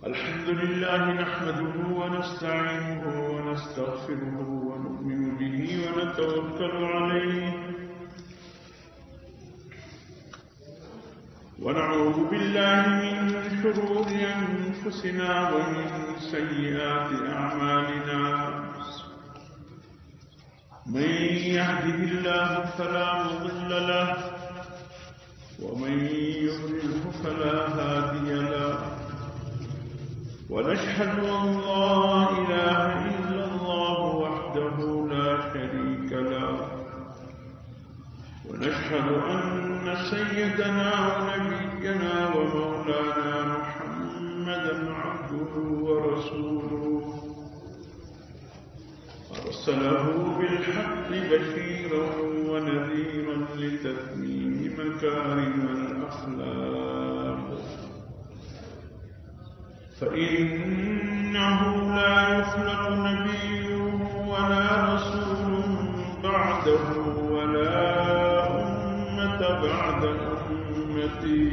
الحمد لله نحمده ونستعينه ونستغفره ونؤمن به ونتوكل عليه ونعوذ بالله من شرور أنفسنا ومن سيئات أعمالنا من يهده الله فلا مضل له ومن يضلله فلا هادي له ونشهد أن لا إله إلا الله وحده لا شريك له ونشهد أن سيدنا ونبينا ومولانا محمدا عبده ورسوله أرسله بالحق بشيرا ونذيرا لتتميم مكارم الأخلاق فإنه لا يخلق نبي ولا رسول بعده ولا أمة بعد أمته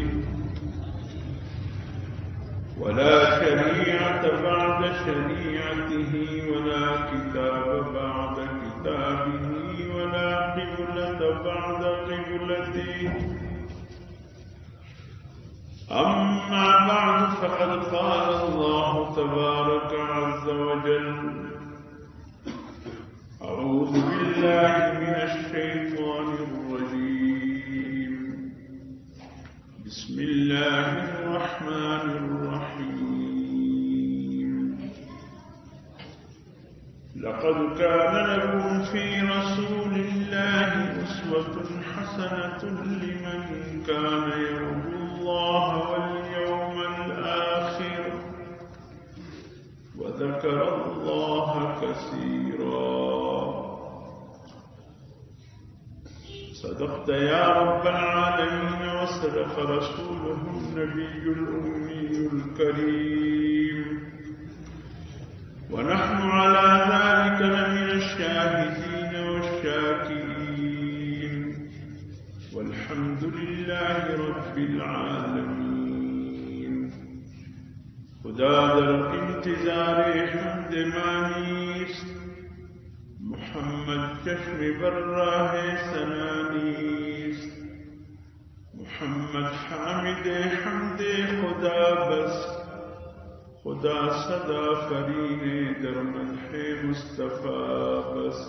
ولا شريعة بعد شريعته ولا كتاب بعد كتابه ولا قبلة بعد قبلته أما بعد فقد قال الله تبارك عز وجل أعوذ بالله من الشيطان الرجيم بسم الله الرحمن الرحيم لقد كان لكم في رسول الله أسوة حسنة لمن كان يرجو الله واليوم الآخر وذكر الله كثيرا صدقت يا رب العالمين وصدق رسوله النبي الأمي الكريم ونحن على ذلك لمن الشاهدين والشاكرين والحمد لله رب العالمين خدا در انتظار حمد مانیست محمد چشم بر راہ سنانیست محمد حامد حمد خدا بس خدا صدا فرین در مدح مصطفیٰ بس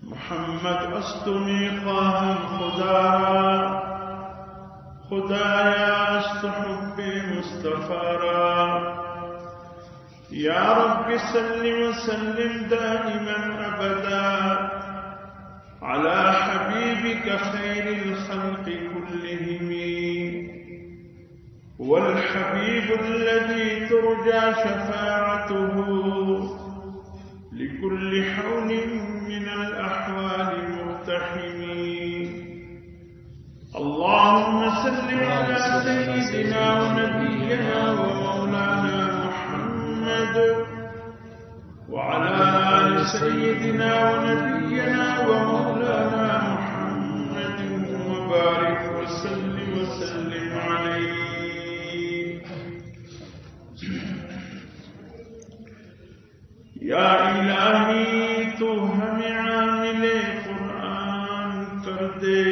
محمد استمی خواہم خدا را خدایا است حب مصطفیٰ را یا رب صل وسلم دائما ابدا على حبيبك خير الخلق كلهم والحبيب الذي ترجى شفاعته لكل حول من الأحوال مقتحم اللهم صل على سيدنا ونبينا ومولانا محمد وعلى آل سيدنا ونبينا ومولانا محمد وبارك وسلم عليه یا الہی تو ہمیں عامل قرآن کر دے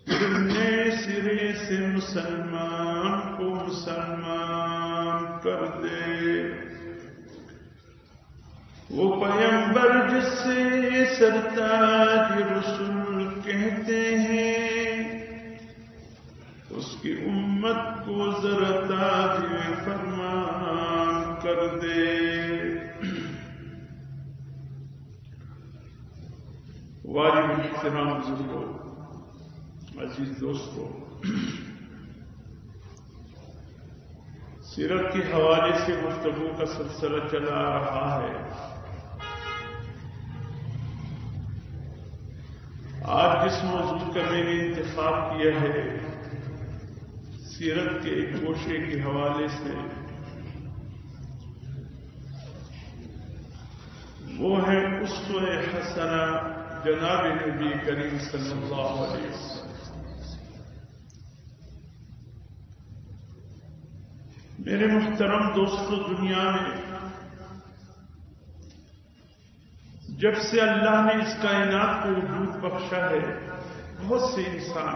تمنے سرے سے مسلمان کو مسلمان کر دے وہ پیمبر جس سے سرتاج رسول کہتے ہیں اس کی امت کو ذرا تاج فرمان کر دے واجب احترام بزرگوں عزیز دوستوں سیرت کے حوالے سے گفتگو کا سلسلہ چلا رہا ہے آج جس موضوع کا میں نے انتخاب کیا ہے سیرت کے ایک گوشے کے حوالے سے وہ ہے اسوہ حسنہ جناب نبی کریم صلی اللہ علیہ وسلم. میرے محترم دوستو، دنیا میں جب سے اللہ نے اس کائنات کو وجود بخشا ہے، بہت سے انسان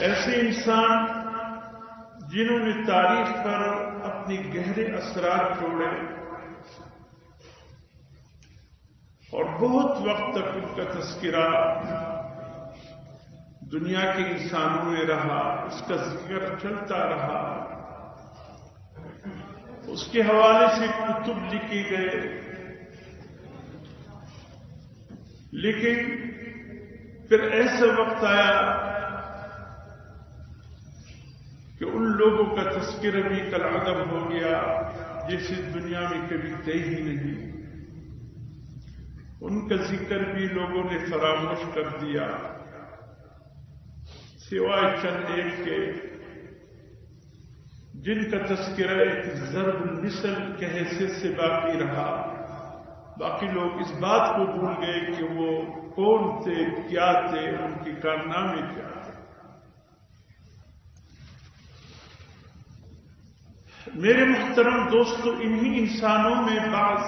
ایسے انسان جنہوں نے تاریخ پر اپنے گہرے اثرات چھوڑے اور بہت وقت تک ان کا تذکرہ دنیا کے انسانوں میں رہا، اس کا ذکر چلتا رہا، اس کے حوالے سے کتب لکھے گئے، لیکن پھر ایسا وقت آیا کہ ان لوگوں کا تذکرہ بھی کالعدم ہو گیا جیسے دنیا میں کبھی تھے ہی نہیں، ان کا ذکر بھی لوگوں نے فراموش کر دیا، سوائے چند ایک کے جن کا تذکرہ ایک ضرب المثل کے حیثیت سے باقی رہا۔ باقی لوگ اس بات کو بھول گئے کہ وہ کون تھے، کیا تھے، ان کے کارنامے کیا تھے۔ میرے محترم دوستو، انہی انسانوں میں بعض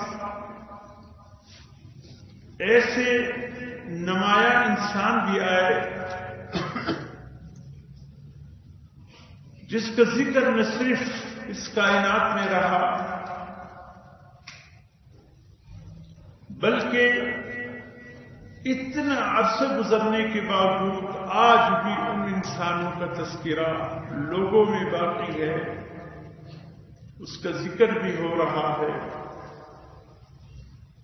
ایسے نمایاں انسان بھی آئے جس کا ذکر نہ صرف اس کائنات میں رہا بلکہ اتنا عرصہ گزرنے کے باوجود آج بھی ان انسانوں کا تذکرہ لوگوں میں باقی ہے، اس کا ذکر بھی ہو رہا ہے،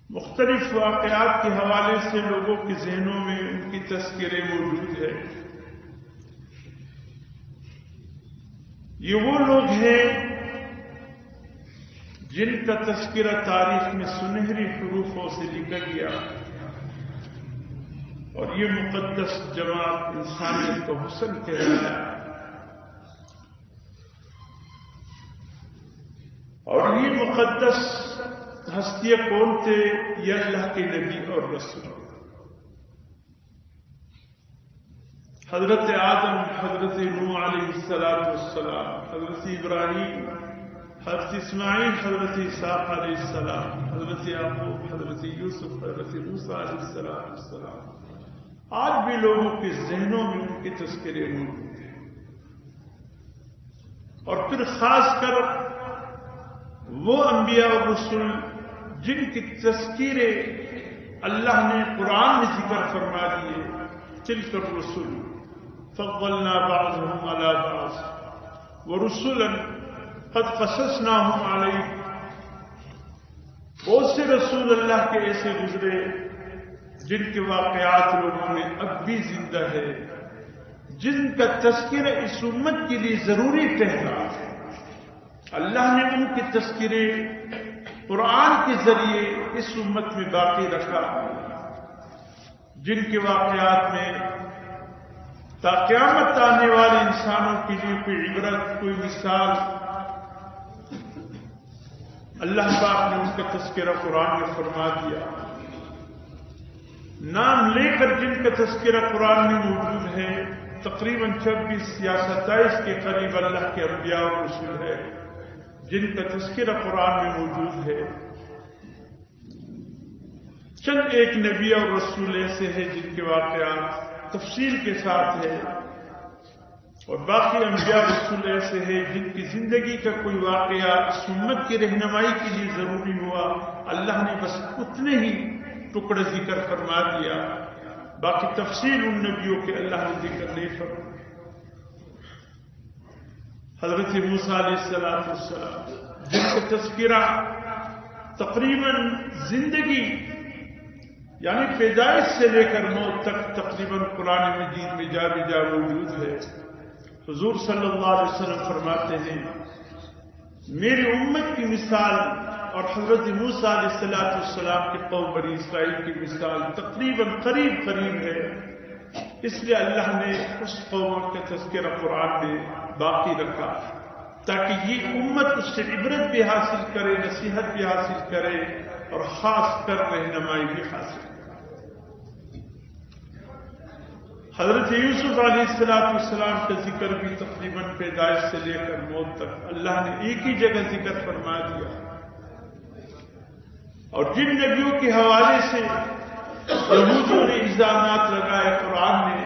مختلف واقعات کے حوالے سے لوگوں کے ذہنوں میں ان کی تذکرے موجود ہے۔ یہ وہ لوگ ہیں جن کا تذکرہ تاریخ میں سنہری حروفوں سے لکھا گیا، اور یہ مقدس جماعت انسانیت کو حسن کہلایا، اور یہ مقدس ہستیاں کون تھے؟ یہ اللہ کے نبی اور رسول، حضرت آدم، حضرت نوح علیہ السلام، حضرت ابراہیم، حضرت اسماعیل، حضرت اسحاق علیہ السلام، حضرت یعقوب، حضرت یوسف، حضرت موسیٰ علیہ السلام۔ آج بھی لوگوں کے ذہنوں میں ان کے تذکرے موجود ہیں، اور پھر خاص کر وہ انبیاء اور رسول جن کے تذکرے اللہ نے قرآن میں ذکر فرما دیے، تلک الرسل فضلنا بعضهم على بعض ورسلا قد قصصناهم عليك۔ بہت سے رسول اللہ کے ایسے گزرے جن کے واقعات لوگوں میں اب بھی زندہ ہے، جن کا تذکرہ اس امت کے لیے ضروری ٹھہرا۔ اللہ نے ان کے تذکرے قرآن کے ذریعے اس امت میں باقی رکھا، جن کے واقعات میں تا قیامت آنے والے انسانوں کے لیے کوئی عبرت، کوئی مثال، اللہ پاک نے ان کا تذکرہ قرآن میں فرما دیا۔ نام لے کر جن کا تذکرہ قرآن میں موجود ہے تقریباً 26 یا 27 کے قریب اللہ کے انبیاء اور رسول ہے جن کا تذکرہ قرآن میں موجود ہے۔ چند ایک نبی اور رسول ایسے ہیں جن کے واقعات تفصیل کے ساتھ ہے، اور باقی انبیاء رسول ایسے ہیں جن کی زندگی کا کوئی واقعہ سنت کی رہنمائی کے لیے ضروری ہوا، اللہ نے بس اتنے ہی ٹکڑے ذکر فرما دیا، باقی تفصیل ان نبیوں کے اللہ نے ذکر نہیں فرمایا۔ حضرت موسیٰ علیہ السلام جن کا تذکرہ تقریباً زندگی یعنی پیدائش سے لے کر موت تک تقریباً قرآن مجید میں جا بجا موجود ہے۔ حضور صلی اللہ علیہ وسلم فرماتے ہیں میری امت کی مثال اور حضرت موسیٰ علیہ السلام کے قوم بنی اسرائیل کی مثال تقریباً قریب ہے، اس لیے اللہ نے اس قوم کا تذکرہ قرآن میں باقی رکھا تاکہ یہ امت اس سے عبرت بھی حاصل کرے، نصیحت بھی حاصل کرے، اور خاص کر رہنمائی بھی حاصل کرے۔ حضرت یوسف علیہ السلام کا ذکر بھی تقریباً پیدائش سے لے کر موت تک اللہ نے ایک ہی جگہ ذکر فرما دیا، اور جن نبیوں کے حوالے سے یہودیوں نے الزامات لگائے، قرآن نے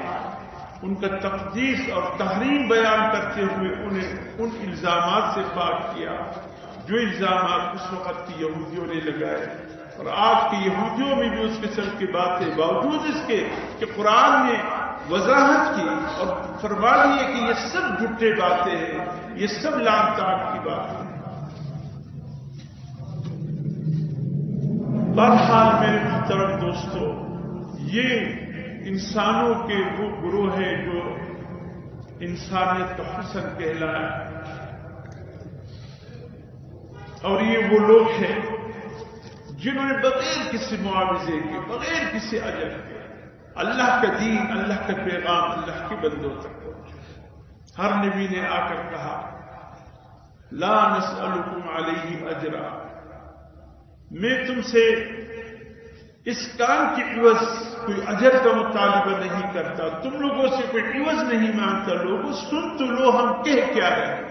ان کا تقدیس اور تحریم بیان کرتے ہوئے انہیں ان الزامات سے پاک کیا جو الزامات اس وقت کی یہودیوں نے لگائے، اور آج کے یہودیوں میں بھی اس قسم کی باتیں، باوجود اس کے کہ قرآن نے وضاحت کی اور فرما دی کہ یہ سب جھوٹے باتیں ہیں، یہ سب لعن طعن کی باتیں ہیں۔ بہرحال میرے محترم دوستو، یہ انسانوں کے وہ گروہ ہیں جو انسانیت کا حسن کہلائے، اور یہ وہ لوگ ہیں جنہوں نے بغیر کسی معاوضے کے، بغیر کسی اجر کے اللہ کا دین، اللہ کا پیغام اللہ کے بندوں تک پہنچا۔ ہر نبی نے آ کر کہا لا نسألکم علیہ اجرا، میں تم سے اس کام کی عوض کوئی اجر کا مطالبہ نہیں کرتا، تم لوگوں سے کوئی عوض نہیں مانگتا، لوگوں سن تو لو ہم کہہ کیا رہے ہیں۔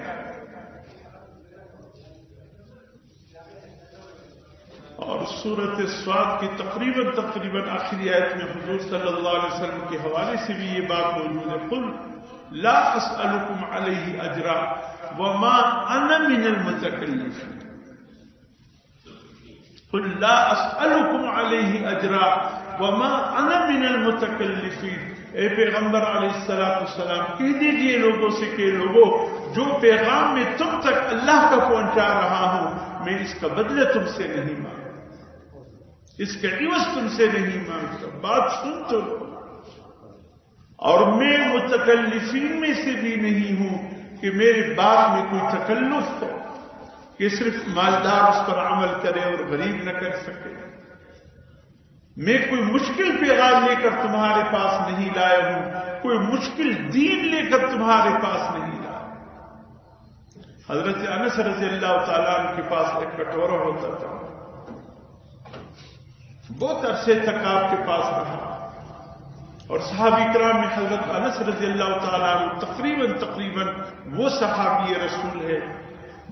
اور سورۃ الصاد کی تقریباً آخری آیت میں حضور صلی اللہ علیہ وسلم کے حوالے سے بھی یہ بات موجود ہے، قل لا اسألکم علیہ اجرا وما انا من المتکلفین، قل لا اسألکم علیہ اجرا وما انا من المتکلفین، اے پیغمبر علیہ السلام کہہ دیجئے لوگوں سے کہ لوگوں، جو پیغام میں تم تک اللہ کا پہنچا رہا ہوں میں اس کا بدلہ تم سے نہیں مانگتا، اس کا عوض تم سے نہیں مانگتا، بات سن تو لو، اور میں متکلفین میں سے بھی نہیں ہوں کہ میری بات میں کوئی تکلف ہو کہ صرف مالدار اس پر عمل کرے اور غریب نہ کر سکے۔ میں کوئی مشکل پیغام لے کر تمہارے پاس نہیں لایا ہوں، کوئی مشکل دین لے کر تمہارے پاس نہیں لایا۔ حضرت انس رضی اللہ تعالیٰ عنہ کے پاس ایک کٹورا ہوتا تھا، بہت عرصے تک آپ کے پاس رہا، اور صحابہ کرام میں حضرت انس رضی اللہ تعالیٰ عنہ تقریباً وہ صحابی رسول ہے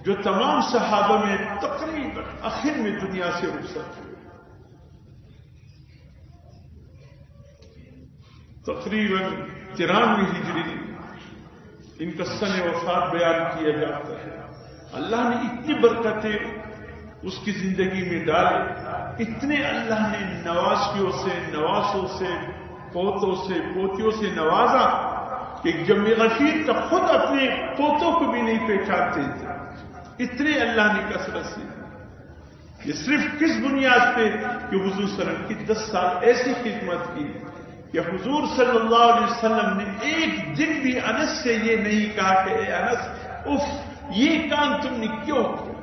جو تمام صحابہ میں تقریباً آخر میں دنیا سے رخصت ہوئے، تقریباً 93 ہجری ان کا سن وفات بیان کیا جاتا ہے۔ اللہ نے اتنی برکتیں اس کی زندگی میں ڈالے، اتنے اللہ نے نوازیوں سے، نواسوں سے، پوتوں سے، پوتیوں سے نوازا کہ جم غفیر تک خود اپنے پوتوں کو بھی نہیں پہچانتے تھے، اتنے اللہ نے کثرت سے۔ یہ صرف کس بنیاد پہ کہ حضور صلی اللہ علیہ وسلم کی 10 سال ایسی خدمت کی کہ حضور صلی اللہ علیہ وسلم نے ایک دن بھی انس سے یہ نہیں کہا کہ اے انس اف یہ کام تم نے کیوں کیا،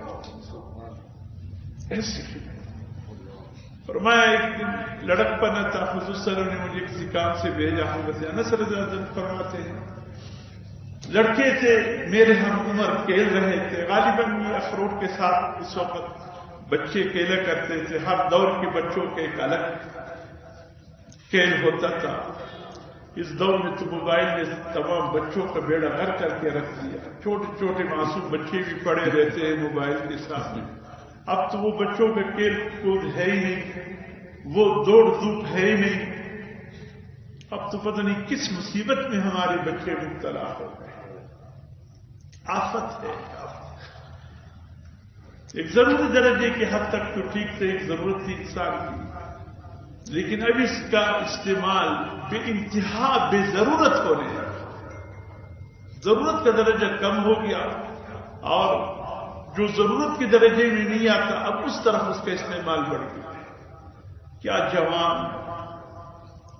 ایسی فرمایا ایک دن لڑک پنا تھا، حضور صلی اللہ علیہ وسلم نے مجھے کسی کام سے بھیجا، حضرت انس رضی اللہ عنہ فرماتے ہیں لڑکے تھے میرے ہم عمر کھیل رہے تھے، غالباً یہ اخروٹ کے ساتھ اس وقت بچے کھیلا کرتے تھے، ہر دور کے بچوں کے ایک الگ کھیل ہوتا تھا۔ اس دور میں تو موبائل نے تمام بچوں کا بیڑا غرق کر کے رکھ دیا، چھوٹے چھوٹے معصوم بچے بھی پڑے رہتے ہیں موبائل کے ساتھ میں۔ اب تو وہ بچوں کا کھیل کود ہے ہی نہیں، وہ دوڑ دھوپ ہے ہی نہیں، اب تو پتہ نہیں کس مصیبت میں ہمارے بچے مبتلا ہو گئے، آفت ہے۔ ایک ضروری درجے کے حد تک تو ٹھیک سے ایک ضرورت تھی انسان کی، لیکن اب اس کا استعمال بے انتہا بے ضرورت ہونے لگا، ضرورت کا درجہ کم ہو گیا، اور جو ضرورت کے درجے میں نہیں آتا اب اس طرف اس کا استعمال بڑھ گیا۔ کیا جوان،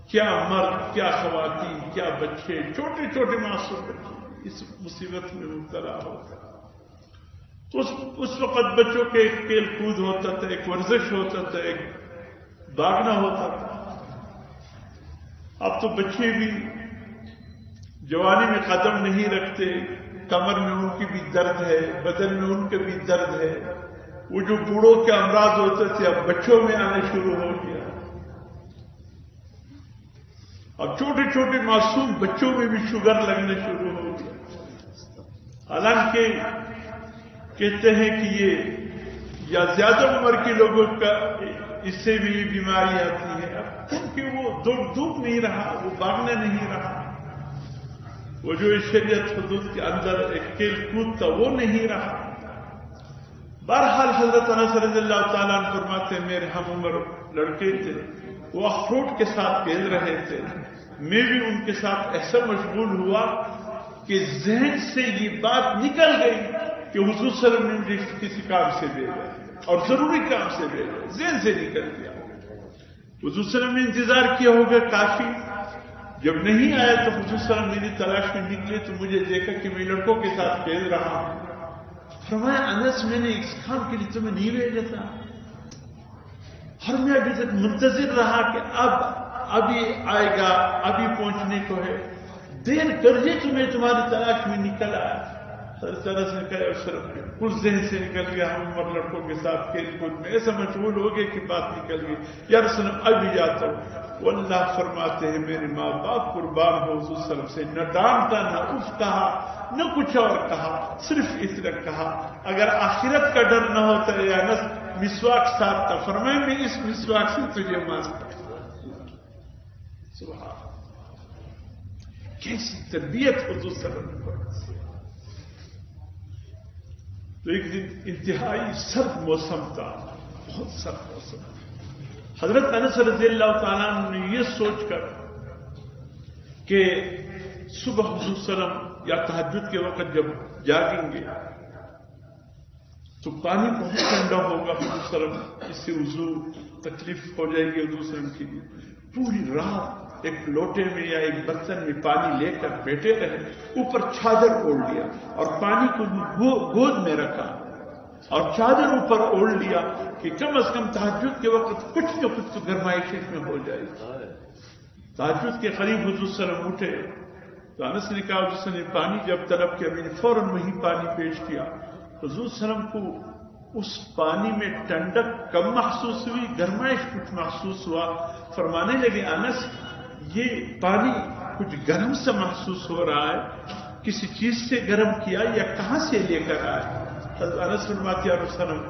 کیا مرد، کیا خواتین، کیا بچے، چھوٹے چھوٹے معصوم بچے اس مصیبت میں مبتلا ہو گئے۔ تو اس وقت بچوں کے ایک کھیل کود ہوتا تھا، ایک ورزش ہوتا تھا، ایک بھاگنا ہوتا تھا۔ اب تو بچے بھی جوانی میں قدم نہیں رکھتے، کمر میں ان کی بھی درد ہے، بدن میں ان کے بھی درد ہے، وہ جو بوڑھوں کے امراض ہوتے تھے اب بچوں میں آنے شروع ہو گیا، اور چھوٹے چھوٹے معصوم بچوں میں بھی شوگر لگنے شروع ہو گیا. حالانکہ کہتے ہیں کہ یہ یا زیادہ عمر کے لوگوں کا اس سے بھی یہ بیماری آتی ہے. اب کیونکہ وہ دھوپ نہیں رہا، وہ بھاگنا نہیں رہا، وہ جو شریعت حدود کے اندر ایک کھیل کود تھا وہ نہیں رہا. بہرحال حضرت انس رضی اللہ تعالیٰ عنہ فرماتے ہیں میرے ہم عمر لڑکے تھے، وہ اخروٹ کے ساتھ کھیل رہے تھے، میں بھی ان کے ساتھ ایسا مشغول ہوا کہ ذہن سے یہ بات نکل گئی کہ حضور صلی اللہ علیہ وسلم نے مجھے کسی کام سے بھیجا اور ضروری کام سے بھیجا، ذہن سے نکل گیا. حضور صلی اللہ علیہ وسلم نے انتظار کیا ہوگا کافی، جب نہیں آیا تو حضور صلی اللہ علیہ وسلم میری تلاش میں نکلے تو مجھے دیکھا کہ میں لڑکوں کے ساتھ کھیل رہا ہوں. فرمایا انس میں نے اس کام کے لیے تمہیں نہیں بھیجا تھا، اور میں ابھی تک منتظر رہا کہ ابھی آئے گا، ابھی پہنچنے کو ہے، دیر کر دی تمہیں تمہاری تلاش میں نکل آیا. حضرت انس نے کہا صرف کچھ ذہن سے نکل گیا، ہم عمر لڑکوں کے ساتھ کھیل کود میں ایسا مشغول ہو گئے کہ بات نکل گئی. یا رسول اللہ ابھی جاتا ہوں. وہ اللہ فرماتے ہیں میرے ماں باپ قربان ہو حضور صلی اللہ علیہ وسلم سے نہ ڈانٹا نہ اف کہا نہ کچھ اور کہا، صرف اتنا کہا اگر آخرت کا ڈر نہ ہوتا یا نہ مسواک ساتھ تھا، فرمائے میں اس مسواک سے تجھے مانتا. سبحان کیسی تربیت حضور صلی اللہ علیہ وسلم. تو ایک دن انتہائی سرد موسم تھا، بہت سرد موسم. حضرت انس رضی اللہ تعالیٰ عنہ نے یہ سوچ کر کہ صبح حضور صلی اللہ علیہ وسلم یا تہجد کے وقت جب جاگیں گے تو پانی بہت ٹھنڈا ہوگا، حضور صلی اللہ علیہ وسلم اس سے وضو تکلیف ہو جائے گی حضور صلی اللہ علیہ وسلم کے لیے. پوری رات ایک لوٹے میں یا ایک برتن میں پانی لے کر بیٹھے رہے، اوپر چادر اوڑھ لیا اور پانی کو گود میں رکھا اور چادر اوپر اوڑھ لیا کہ کم از کم تہجد کے وقت کچھ نہ کچھ تو گرمائش میں ہو جائے. تہجد کے قریب حضور صلی اللہ علیہ وسلم اٹھے تو انس نے کہا حضور صلی اللہ علیہ وسلم نے پانی جب طلب کیا میں نے فوراً وہی پانی پیش کیا. حضور صلی اللہ علیہ وسلم کو اس پانی میں ٹھنڈک کم محسوس ہوئی، گرمائش کچھ محسوس ہوا. فرمانے لگے انس یہ پانی کچھ گرم سا محسوس ہو رہا ہے، کسی چیز سے گرم کیا یا کہاں سے لے کر آئے؟ حضرت انس فرماتے ہیں رسول اللہ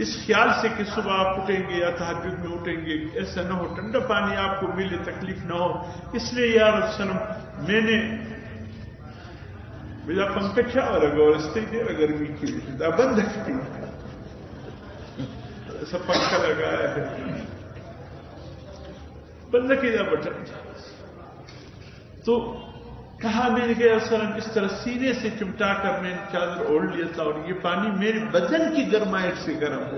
اس خیال سے کہ صبح آپ اٹھیں گے یا تہجد میں اٹھیں گے ایسا نہ ہو ٹھنڈا پانی آپ کو ملے تکلیف نہ ہو، اس لیے یا رسول اللہ میں نے میرا پنکھا چھا لگا اور اس سے دیر گرمی کی بند رکھتی ایسا پنکھا لگایا ہے بند کیا بٹن. تو کہا میں نے کہا وسلم اس طرح سینے سے چمٹا کر میں نے چادر اوڑھ لیا تھا اور یہ پانی میرے بدن کی گرمائش سے گرم ہو.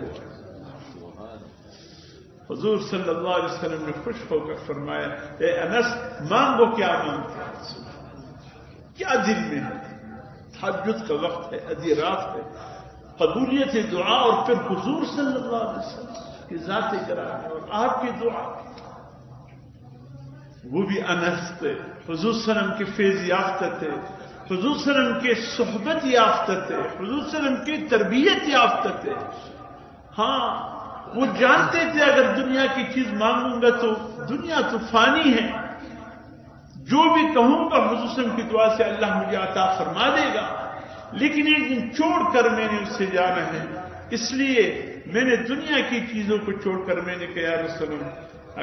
حضور صلی اللہ علیہ وسلم نے خوش ہو کر فرمایا اے انس مانگو کیا مانگتے کیا دل میں ہے؟ تہجد کا وقت ہے، ادھی رات ہے، قبولیت دعا اور پھر حضور صلی اللہ علیہ وسلم کی ذات کرام اور آپ کی دعا. وہ بھی انس تھے، حضور صلی اللہ علیہ وسلم کے فیض یافتہ تھے، حضور صلی اللہ علیہ وسلم کے صحبت یافتہ تھے، حضور صلی اللہ علیہ وسلم کی تربیت یافتہ تھے. ہاں وہ جانتے تھے اگر دنیا کی چیز مانگوں گا تو دنیا تو فانی ہے، جو بھی کہوں گا حضور صلی اللہ علیہ وسلم کی دعا سے اللہ مجھے عطا فرما دے گا، لیکن ایک دن چھوڑ کر میں نے اس سے جانا ہے، اس لیے میں نے دنیا کی چیزوں کو چھوڑ کر میں نے کہا یا رسول اللہ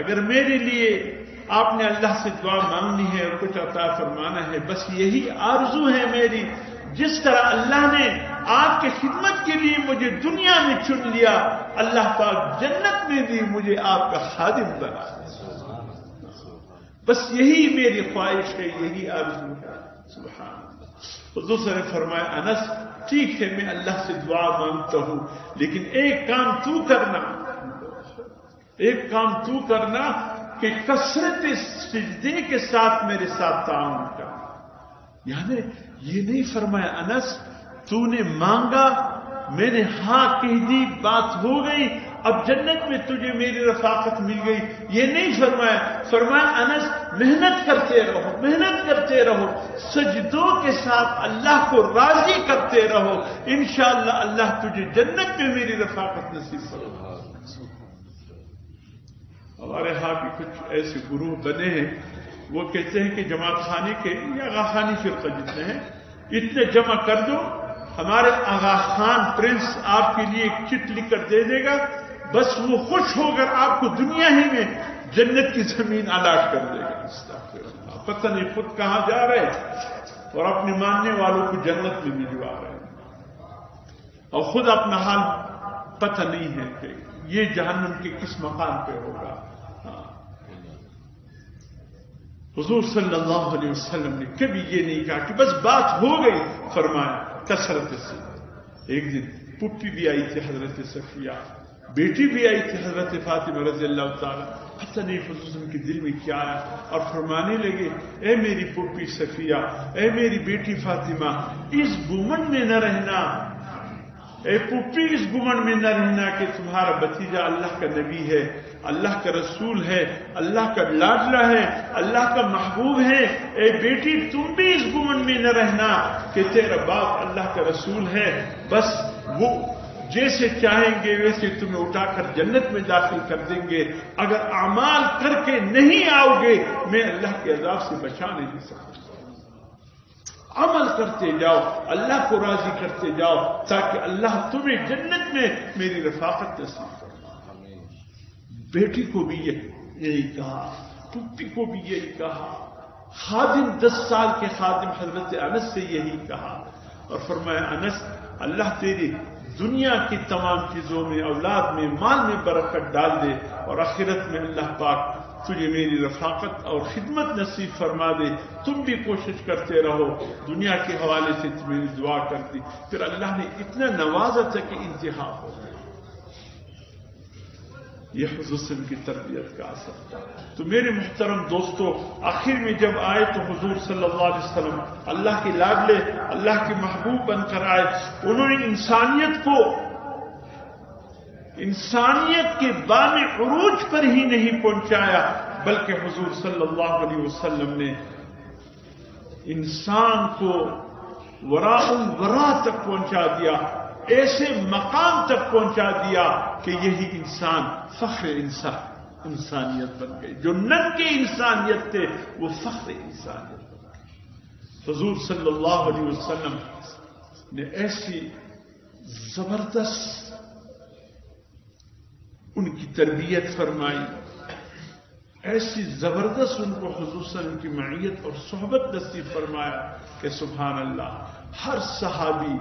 اگر میرے لیے آپ نے اللہ سے دعا مانگنی ہے اور کچھ عطا فرمانا ہے بس یہی آرزو ہے میری. جس طرح اللہ نے آپ کی خدمت کے لیے مجھے دنیا میں چن لیا، اللہ پاک جنت میں بھی مجھے آپ کا خادم بنا. بس یہی میری خواہش ہے، یہی آرزو ہے. سبحان اللہ. حضور صلی اللہ علیہ وسلم نے فرمایا انس ٹھیک ہے میں اللہ سے دعا مانگتا ہوں لیکن ایک کام تو کرنا کہ کثرت سجدے کے ساتھ میرے ساتھ تعاون کر. یعنی یہ نہیں فرمایا انس تو نے مانگا میں نے ہاں کہہ دی بات ہو گئی اب جنت میں تجھے میری رفاقت مل گئی، یہ نہیں فرمایا انس محنت کرتے رہو سجدوں کے ساتھ اللہ کو راضی کرتے رہو، انشاءاللہ اللہ تجھے جنت میں میری رفاقت نصیب فرمائے. ہمارے ہاں بھی کچھ ایسے گروہ بنے ہیں وہ کہتے ہیں کہ جماعت خانے کے یا آغا خانی فرقہ جتنے ہیں اتنے جمع کر دو، ہمارے آغا خان پرنس آپ کے لیے ایک چٹ لکھ کر دے دے گا، بس وہ خوش ہو کر آپ کو دنیا ہی میں جنت کی زمین الاٹ کر دے گا۔ پتہ نہیں خود کہاں جا رہے اور اپنے ماننے والوں کو جنت میں بھجوا رہے ہیں، اور خود اپنا حال پتہ نہیں ہے کہ یہ جہنم کے کس مقام پہ ہوگا۔ حضور صلی اللہ علیہ وسلم نے کبھی یہ نہیں کہا کہ بس بات ہو گئی، فرمایا کثرت سے۔ ایک دن پپی بھی آئی تھی حضرت صفیہ، بیٹی بھی آئی تھی حضرت فاطمہ رضی اللہ تعالیٰ، پتہ نہیں خصوصاً کے دل میں کیا آیا، اور فرمانے لگے اے میری پپی صفیہ، اے میری بیٹی فاطمہ، اس گمن میں نہ رہنا، اے پپی اس گمن میں نہ رہنا کہ تمہارا بھتیجا اللہ کا نبی ہے، اللہ کا رسول ہے، اللہ کا لاڈلا ہے، اللہ کا محبوب ہے۔ اے بیٹی تم بھی اس گمن میں نہ رہنا کہ تیرا باپ اللہ کا رسول ہے، بس وہ جیسے چاہیں گے ویسے تمہیں اٹھا کر جنت میں داخل کر دیں گے، اگر اعمال کر کے نہیں آؤ گے میں اللہ کے عذاب سے بچا نہیں سکتا۔ عمل کرتے جاؤ، اللہ کو راضی کرتے جاؤ، تاکہ اللہ تمہیں جنت میں میری رفاقت نصیب فرمائے۔ بیٹی کو بھی یہی کہا، پپی کو بھی یہی کہا، خادم 10 سال کے خادم حضرت انس سے یہی کہا، اور فرمایا انس اللہ تیری دنیا کی تمام چیزوں میں، اولاد میں، مال میں برکت ڈال دے، اور آخرت میں اللہ پاک تجھے میری رفاقت اور خدمت نصیب فرما دے۔ تم بھی کوشش کرتے رہو، دنیا کے حوالے سے تمہیں دعا کرتی، پھر اللہ نے اتنا نوازا تھا کہ انتہا ہو گئی۔ یہ حضور کی تربیت کا اثر تھا۔ تو میرے محترم دوستو، آخر میں جب آئے تو حضور صلی اللہ علیہ وسلم اللہ کے لاڈلے، اللہ کے محبوب بن کر آئے، انہوں نے انسانیت کے بام عروج پر ہی نہیں پہنچایا، بلکہ حضور صلی اللہ علیہ وسلم نے انسان کو وراء الورا تک پہنچا دیا، ایسے مقام تک پہنچا دیا کہ یہی انسان فخر انسانیت بن گئی، جو ننگے انسانیت تھے وہ فخر انسانیت بن گئی۔ حضور صلی اللہ علیہ وسلم نے ایسی زبردست ان کی تربیت فرمائی، ایسی زبردست ان کو حضور صلی اللہ علیہ وسلم کی معیت اور صحبت نصیب فرمایا کہ سبحان اللہ، ہر صحابی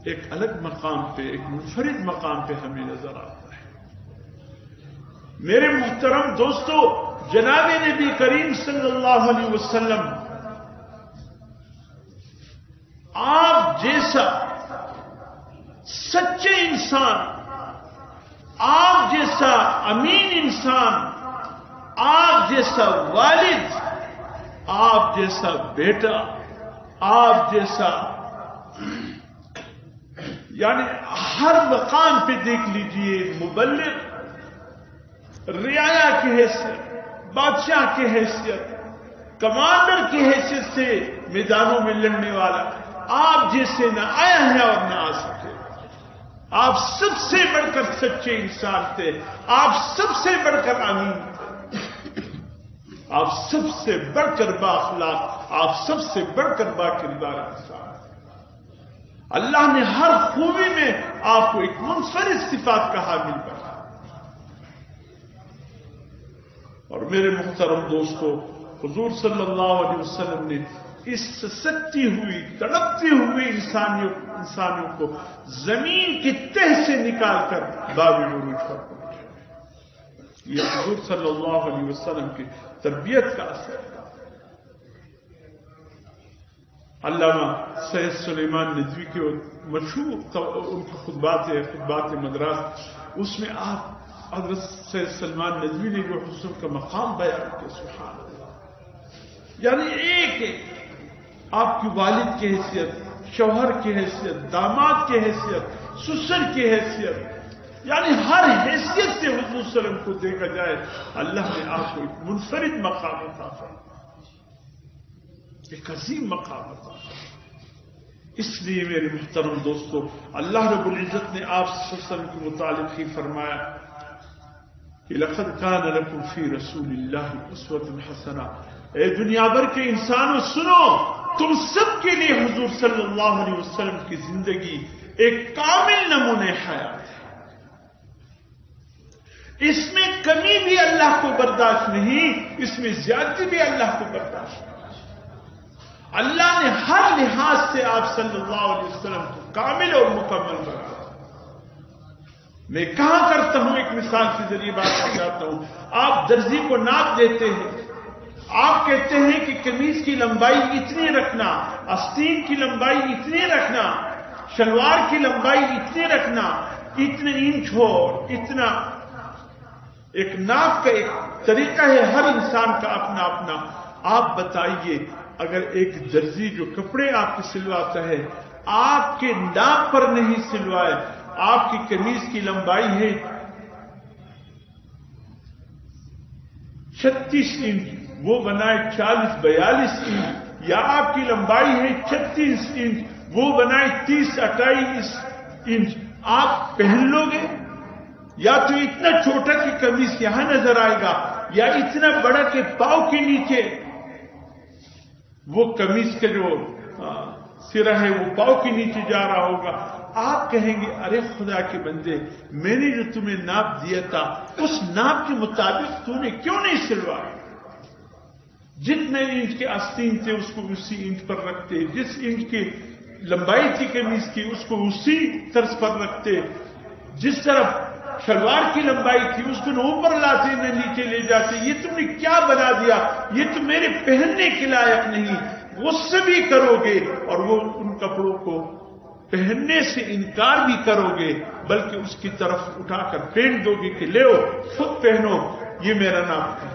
ایک الگ مقام پہ، ایک منفرد مقام پہ ہمیں نظر آتا ہے۔ میرے محترم دوستو، جناب نبی کریم صلی اللہ علیہ وسلم آپ جیسا سچے انسان، آپ جیسا امین انسان، آپ جیسا والد، آپ جیسا بیٹا، آپ جیسا یعنی ہر مقام پہ دیکھ لیجئے، مبلغ، رعایا کی حیثیت، بادشاہ کی حیثیت، کمانڈر کی حیثیت سے میدانوں میں لڑنے والا، آپ جیسے نہ آیا ہے اور نہ آ سکے۔ آپ سب سے بڑھ کر سچے انسان تھے، آپ سب سے بڑھ کر امین تھے، آپ سب سے بڑھ کر بااخلاق، آپ سب سے بڑھ کر با کردار انسان۔ اللہ نے ہر خوبی میں آپ کو ایک منفرد صفات کا حامل بنا۔ اور میرے محترم دوستو، حضور صلی اللہ علیہ وسلم نے اس سستی ہوئی، تڑپتی ہوئی انسانوں کو زمین کی تہ سے نکال کر باب عروج پر پہنچا۔ یہ حضور صلی اللہ علیہ وسلم کی تربیت کا اثر ہے۔ علامہ سید سلیمان ندوی کے مشہور ان کی خطبات مدراس، اس میں آپ حضرت سید سلیمان ندوی نے جو حسن کا مقام بیان کیا، سبحان اللہ، یعنی ایک آپ کی والد کی حیثیت، شوہر کی حیثیت، داماد کی حیثیت، سسر کی حیثیت، یعنی ہر حیثیت سے حضور صلی اللہ علیہ وسلم کو دیکھا جائے، اللہ نے آپ کو ایک منفرد مقام عطا فرمایا، ایک عظیم مقام عطا فرمایا۔ اس لیے میرے محترم دوستو، اللہ رب العزت نے آپ صلی اللہ علیہ وسلم کے متعلق ہی فرمایا کہ لقد كان لكم في رسول الله اسوة حسنة، اے دنیا بھر کے انسانوں سنو، تم سب کے لیے حضور صلی اللہ علیہ وسلم کی زندگی ایک کامل نمونہ حیات ہے۔ اس میں کمی بھی اللہ کو برداشت نہیں، اس میں زیادتی بھی اللہ کو برداشت نہیں۔ اللہ نے ہر لحاظ سے آپ صلی اللہ علیہ وسلم کو کامل اور مکمل بنایا۔ میں کہاں کرتا ہوں، ایک مثال کے ذریعے بات سمجھاتا ہوں۔ آپ درزی کو ناپ دیتے ہیں، آپ کہتے ہیں کہ قمیض کی لمبائی اتنی رکھنا، آستین کی لمبائی اتنی رکھنا، شلوار کی لمبائی اتنی رکھنا، اتنے انچ ہو، اتنا۔ ایک ناپ کا ایک طریقہ ہے، ہر انسان کا اپنا اپنا۔ آپ بتائیے، اگر ایک درزی جو کپڑے آپ کے سلواتا ہے آپ کے ناپ پر نہیں سلوائے، آپ کی قمیض کی لمبائی ہے 36 انچ، وہ بنائے 40-42 انچ، یا آپ کی لمبائی ہے 36 انچ، وہ بنائے 30-28 انچ، آپ پہن لو گے؟ یا تو اتنا چھوٹا کہ قمیص یہاں نظر آئے گا، یا اتنا بڑا کہ پاؤں کے نیچے وہ قمیص کا جو سرا ہے وہ پاؤں کے نیچے جا رہا ہوگا۔ آپ کہیں گے ارے خدا کے بندے، میں نے جو تمہیں ناپ دیا تھا اس ناپ کے مطابق تو نے کیوں نہیں سلوایا؟ جتنے انچ کے آستین تھے اس کو اسی انچ پر رکھتے، جس انچ کی لمبائی تھی قمیص کی اس کو اسی طرز پر رکھتے، جس طرح شلوار کی لمبائی تھی اس کو نہ اوپر لاتے نہ نیچے لے جاتے۔ یہ تم نے کیا بنا دیا؟ یہ تو میرے پہننے کے لائق نہیں۔ غصہ بھی کرو گے اور وہ ان کپڑوں کو پہننے سے انکار بھی کرو گے، بلکہ اس کی طرف اٹھا کر پھینک دو گے کہ لے خود پہنو، یہ میرا نام ہے۔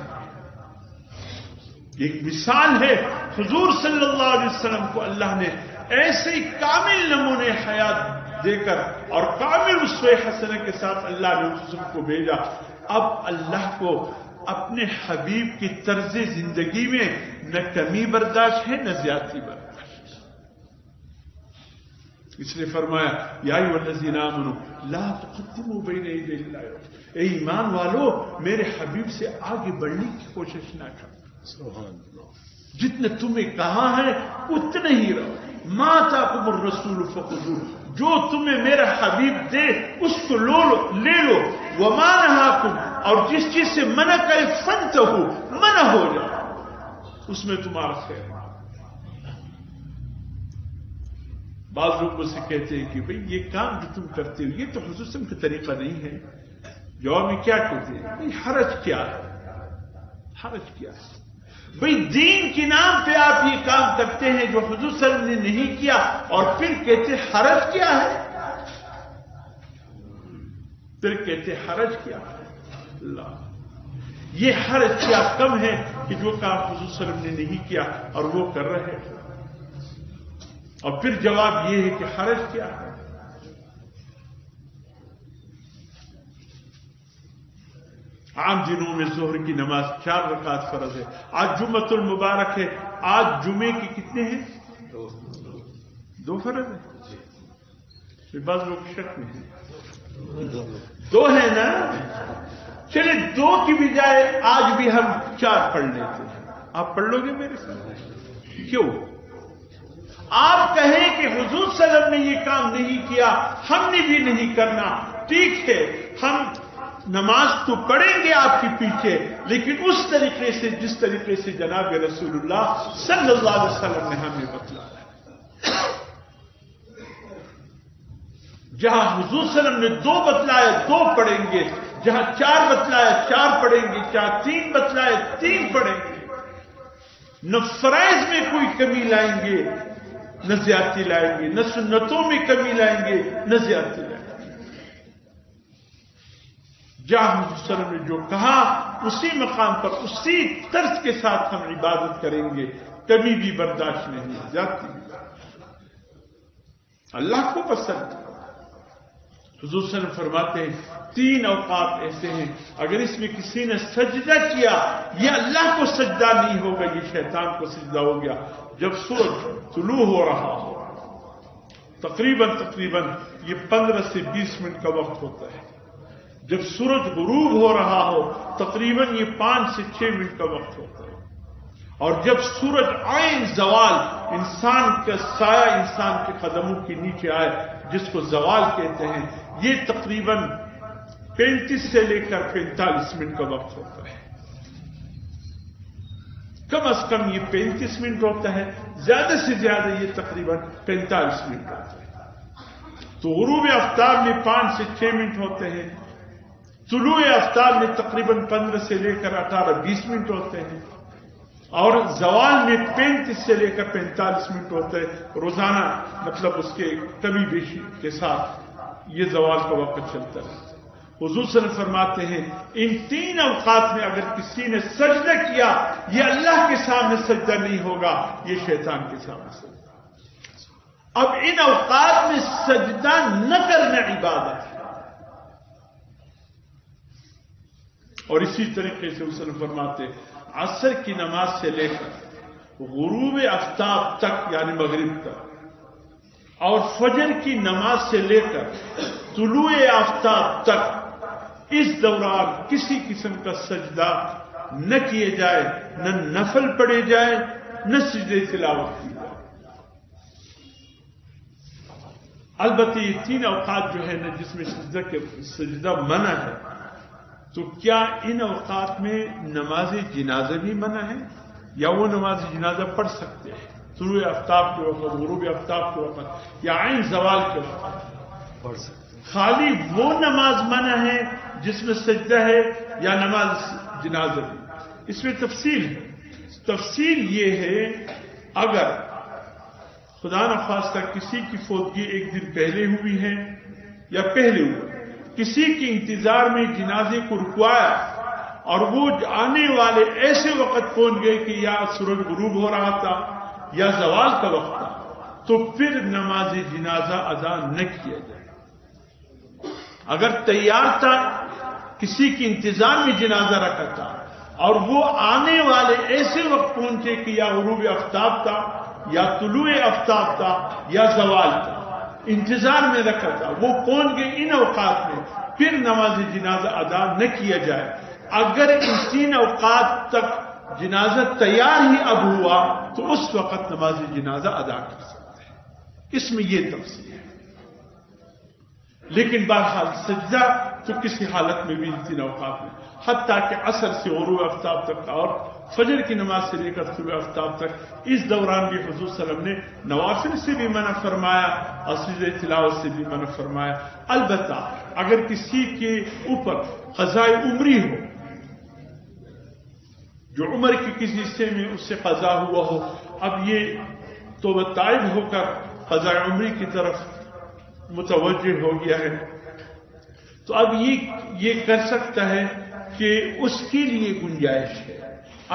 ایک مثال ہے، حضور صلی اللہ علیہ وسلم کو اللہ نے ایسے ہی کامل نمونے حیات دے کر اور کامل اسوہ حسنہ کے ساتھ اللہ نے اس کو بھیجا۔ اب اللہ کو اپنے حبیب کی طرز زندگی میں نہ کمی برداشت ہے نہ زیادتی برداشت۔ اس لیے فرمایا یا ایھا الذین آمنوا لا تقدموا بین یدی اللہ، اے ایمان والو میرے حبیب سے آگے بڑھنے کی کوشش نہ کرو۔ جتنے تمہیں کہا ہے اتنے ہی رہو۔ ما آتاکم الرسول فخذوہ، جو تمہیں میرا حبیب دے اس کو لے لو، وما نہاکم، اور جس چیز سے منع کرے فانتہوا، منع ہو جاؤ، اس میں تمہارا خیر ہے۔ بعض لوگ مجھ سے کہتے ہیں کہ بھئی یہ کام جو تم کرتے ہو یہ تو حضور صلی اللہ علیہ وسلم کا طریقہ نہیں ہے۔ جواب میں کیا کہتے ہیں؟ بھئی حرج کیا ہے؟ حرج کیا ہے؟ بھئی دین کے نام پہ آپ یہ کام کرتے ہیں جو حضور صلی اللہ علیہ وسلم نے نہیں کیا، اور پھر کہتے حرج کیا ہے؟ پھر کہتے حرج کیا ہے؟ اللہ، یہ حرج کیا کم ہے کہ جو کام حضور صلی اللہ علیہ وسلم نے نہیں کیا اور وہ کر رہے ہیں۔ اور پھر جواب یہ ہے کہ حرج کیا ہے؟ عام دنوں میں ظہر کی نماز 4 رکعت فرض ہے۔ آج جمعۃ المبارک ہے، آج جمعے کے کتنے ہیں؟ 2 فرض ہیں۔ بعض لوگ شک میں ہیں 2 ہیں نا، چلے 2 کی بجائے آج بھی ہم 4 پڑھ لیتے ہیں۔ آپ پڑھ لو گے میرے ساتھ؟ کیوں؟ آپ کہیں کہ حضور صلی اللہ علیہ وسلم نے یہ کام نہیں کیا، ہم نے بھی نہیں کرنا، ٹھیک ہے، ہم نماز تو پڑھیں گے آپ کے پیچھے، لیکن اس طریقے سے جس طریقے سے جناب رسول اللہ صلی اللہ علیہ وسلم نے ہمیں بتلایا۔ جہاں حضور صلی اللہ علیہ وسلم نے 2 بتلایا 2 پڑھیں گے، جہاں 4 بتلایا 4 پڑھیں گے، جہاں 3 بتلایا 3 پڑھیں گے۔ نہ فرائض میں کوئی کمی لائیں گے نہ زیادتی لائیں گے، نہ سنتوں میں کمی لائیں گے نہ زیادتی لائیں گے۔ جہاں حضور صلی اللہ علیہ وسلم نے جو کہا اسی مقام پر اسی طرز کے ساتھ ہم عبادت کریں گے، کمی بھی برداشت نہیں، زیادتی بھی برداشت۔ اللہ کو پسند ہے۔ حضور صلی اللہ علیہ وسلم فرماتے ہیں 3 اوقات ایسے ہیں اگر اس میں کسی نے سجدہ کیا یہ اللہ کو سجدہ نہیں ہوگا، یہ شیطان کو سجدہ ہو گیا۔ جب سورج طلوع ہو رہا ہو، تقریباً یہ 15 سے 20 منٹ کا وقت ہوتا ہے۔ جب سورج غروب ہو رہا ہو تقریباً یہ 5 سے 6 منٹ کا وقت ہوتا ہے، اور جب سورج عین زوال انسان کا سایہ انسان کے قدموں کے نیچے آئے جس کو زوال کہتے ہیں، یہ تقریباً 35 سے لے کر 45 منٹ کا وقت ہوتا ہے. کم از کم یہ 35 منٹ ہوتا ہے، زیادہ سے زیادہ یہ تقریباً 45 منٹ ہوتا ہے. تو غروب آفتاب میں 5 سے 6 منٹ ہوتے ہیں، طلوع آفتاب میں تقریباً 15 سے لے کر 18-20 منٹ ہوتے ہیں، اور زوال میں 35 سے لے کر 45 منٹ ہوتا ہے. روزانہ مطلب اس کے کمی بیشی کے ساتھ یہ زوال کا وقت چلتا ہے. حضور صلی اللہ علیہ وسلم فرماتے ہیں ان 3 اوقات میں اگر کسی نے سجدہ کیا، یہ اللہ کے سامنے سجدہ نہیں ہوگا، یہ شیطان کے سامنے سجدہ. اب ان اوقات میں سجدہ نہ کرنا عبادت ہے. اور اسی طریقے سے حضور صلی اللہ علیہ وسلم فرماتے عصر کی نماز سے لے کر غروب آفتاب تک یعنی مغرب تک، اور فجر کی نماز سے لے کر طلوع آفتاب تک، اس دوران کسی قسم کا سجدہ نہ کیے جائے، نہ نفل پڑھے جائے، نہ سجدہ تلاوت کی جائے. البتہ یہ 3 اوقات جو ہے نا جس میں سجدہ منع ہے، تو کیا ان اوقات میں نماز جنازہ بھی منع ہے یا وہ نماز جنازہ پڑھ سکتے ہیں؟ طلوع آفتاب کے وقت، غروب آفتاب کے وقت یا عین زوال کے وقت پڑھ سکتے ہیں. خالی وہ نماز منع ہے جس میں سجدہ ہے یا نماز جنازہ بھی؟ اس میں تفصیل ہے. تفصیل یہ ہے اگر خدا نخواستہ کسی کی فوتگی ایک دن پہلے ہوئی ہے یا پہلے ہوئی، کسی کے انتظار میں جنازے کو رکوایا اور وہ آنے والے ایسے وقت پہنچ گئے کہ یا سورج غروب ہو رہا تھا یا زوال کا وقت تھا، تو پھر نماز جنازہ ادا نہ کیا جائے. اگر تیار تھا، کسی کے انتظام میں جنازہ رکھا تھا اور وہ آنے والے ایسے وقت پہنچے کہ یا غروب آفتاب تھا یا طلوع آفتاب تھا یا زوال تھا، انتظار میں رکھا تھا، وہ پہنچ گئے ان اوقات میں، پھر نماز جنازہ ادا نہ کیا جائے. اگر ان 3 اوقات تک جنازہ تیار ہی اب ہوا تو اس وقت نماز جنازہ ادا کر سکتے ہیں. اس میں یہ تفصیل ہے. لیکن بہرحال سجدہ تو کسی حالت میں بھی ان 3 اوقات میں، حتیٰ کہ عصر سے غروب آفتاب تک اور فجر کی نماز سے لے کر طلوع آفتاب تک، اس دوران بھی حضور صلی اللہ علیہ وسلم نے نوافل سے بھی منع فرمایا اور سجدہ تلاوت سے بھی منع فرمایا. البتہ اگر کسی کے اوپر قضاء عمری ہو، جو عمر کے کسی حصے میں اس سے قضا ہوا ہو، اب یہ توبہ تائب ہو کر قضاء عمری کی طرف متوجہ ہو گیا ہے، تو اب یہ کر سکتا ہے کہ اس کے لیے گنجائش ہے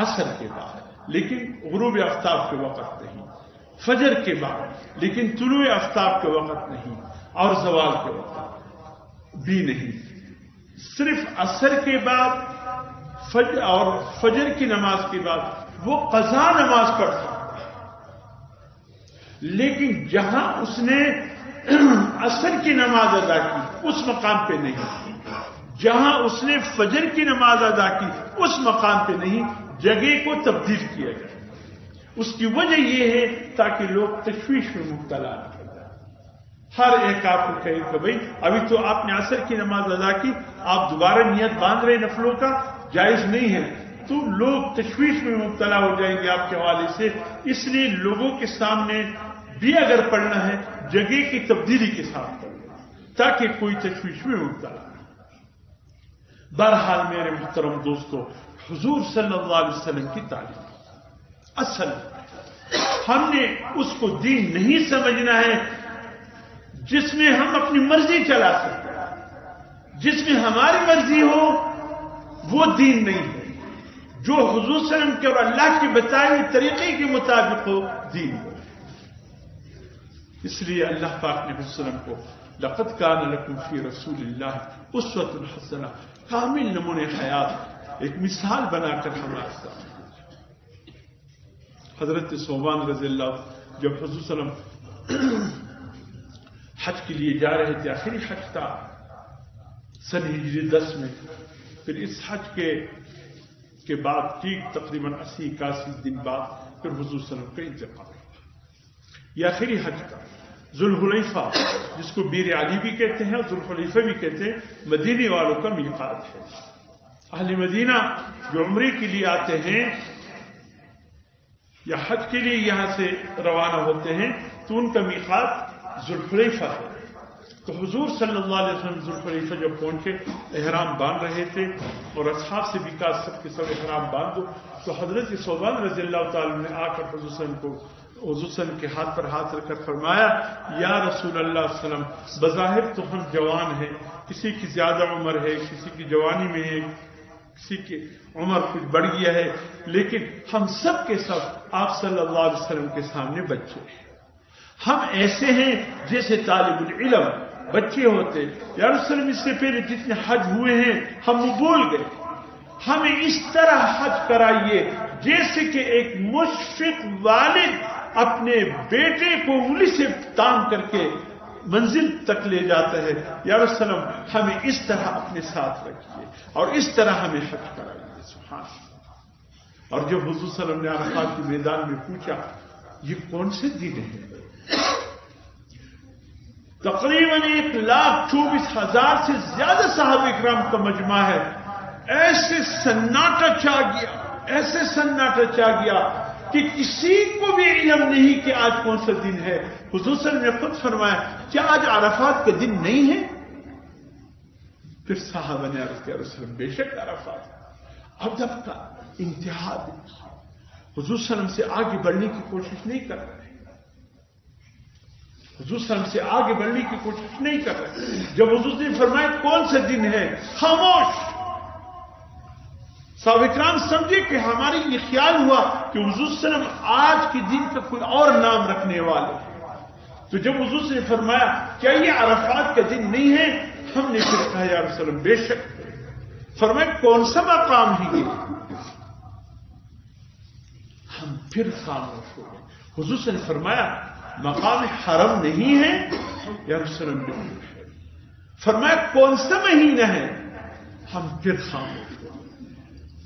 عصر کے بعد، لیکن غروب آفتاب کے وقت نہیں، فجر کے بعد لیکن طلوع آفتاب کے وقت نہیں، اور زوال کے وقت بھی نہیں. صرف عصر کے بعد اور فجر کی نماز کے بعد وہ قضا نماز پڑھ سکتا ہے. لیکن جہاں اس نے عصر کی نماز ادا کی اس مقام پہ نہیں، جہاں اس نے فجر کی نماز ادا کی اس مقام پہ نہیں، جگہ کو تبدیل کیا جائے. اس کی وجہ یہ ہے تاکہ لوگ تشویش میں مبتلا نہ ہو جائیں. ہر ایک آپ کو کہے کہ بھائی ابھی تو آپ نے عصر کی نماز ادا کی، آپ دوبارہ نیت باندھ رہے نفلوں کا، جائز نہیں ہے، تو لوگ تشویش میں مبتلا ہو جائیں گے آپ کے حوالے سے. اس لیے لوگوں کے سامنے بھی اگر پڑھنا ہے جگہ کی تبدیلی کے ساتھ پڑھنا تاکہ کوئی تشویش میں مبتلا نہ. بہرحال میرے محترم دوستو، حضور صلی اللہ علیہ وسلم کی تعلیم اصل ہم نے اس کو دین نہیں سمجھنا ہے جس میں ہم اپنی مرضی چلا سکتے ہیں. جس میں ہماری مرضی ہو وہ دین نہیں ہے. جو حضور صلی اللہ علیہ وسلم کے اور اللہ کی بتائے ہوئے طریقے کے مطابق ہو دین ہو. اس لیے اللہ پاک نے وسلم کو لقد کان لکم فی رسول اللہ اسوۃ حسنہ، کامل نمونہ حیات، ایک مثال بنا کر ہمارے سامنے. حضرت ثوبان رضی اللہ جب حضور صلی اللہ علیہ وسلم حج کے لیے جا رہے تھے، آخری حج تھا سن ہجری 10 میں، پھر اس حج کے کے بعد ٹھیک تقریباً 80-81 دن بعد پھر حضور صلی اللہ علیہ وسلم کا انتقال ہوا. یہ آخری حج کا ذوالحلیفہ، جس کو بیر علی بھی کہتے ہیں اور ذوالحلیفہ بھی کہتے ہیں، مدینے والوں کا میقات ہے. اہل مدینہ جو عمرے کے لیے آتے ہیں یا حج کے لیے یہاں سے روانہ ہوتے ہیں تو ان کا میقات ذوالحلیفہ ہے. تو حضور صلی اللہ علیہ وسلم ذوالحلیفہ جب پہنچے، احرام باندھ رہے تھے اور اصحاب سے بھی کہا سب کے سب احرام باندھ دو. تو حضرت ثوبان رضی اللہ تعالیٰ نے آ کر حضور صلی اللہ علیہ وسلم کے ہاتھ پر ہاتھ رکھ کر فرمایا، یا رسول اللہ صلی اللہ علیہ وسلم، بظاہر تو ہم جوان ہیں، کسی کی زیادہ عمر ہے، کسی کی جوانی میں ہے، کسی کی عمر کچھ بڑھ گیا ہے، لیکن ہم سب کے سب آپ صلی اللہ علیہ وسلم کے سامنے بچے ہیں. ہم ایسے ہیں جیسے طالب العلم بچے ہوتے. یا رسول اللہ، اس سے پہلے جتنے حج ہوئے ہیں ہم وہ بھول گئے. ہمیں اس طرح حج کرائیے جیسے کہ ایک مشفق والد اپنے بیٹے کو انگلی سے تام کر کے منزل تک لے جاتا ہے. یا رسول اللہ، ہمیں اس طرح اپنے ساتھ رکھیے اور اس طرح ہمیں حج کرائیے. سبحان اللہ. اور جب حضور صلی اللہ علیہ وسلم نے عرفات کے میدان میں پوچھا یہ کون سے دن ہے، تقریباً 1,24,000 سے زیادہ صحابہ اکرام کا مجمع ہے. ایسے سناٹا چھا گیا، ایسے سناٹا چھا گیا کہ کسی کو بھی علم نہیں کہ آج کون سا دن ہے. حضور صلی اللہ علیہ وسلم نے خود فرمایا کیا آج عرفات کا دن نہیں ہے؟ پھر صحابہ نے عرض کیا رسول اللہ، بے شک عرفات. ادب کا انتہا. حضور صلی اللہ علیہ وسلم سے آگے بڑھنے کی کوشش نہیں کر رہے، حضور صلی اللہ علیہ وسلم سے آگے بڑھنے کی کوشش نہیں کر رہے. جب حضور نے فرمایا کون سا دن ہے، خاموش. صحابہ اکرام سمجھے کہ ہماری یہ خیال ہوا کہ حضور صلی اللہ علیہ وسلم آج کے دن کا کوئی اور نام رکھنے والے. تو جب حضور نے فرمایا کیا یہ عرفات کا دن نہیں ہے، ہم نے پھر کہا یا رسول اللہ بے شک. فرمایا کون سا مقام ہے یہ؟ ہم پھر خاموش ہو گئے. حضور نے فرمایا مقام حرم نہیں ہے؟ یا رسول اللہ. فرمایا کون سا مہینہ ہے؟ ہم پھر خاموش ہو گئے.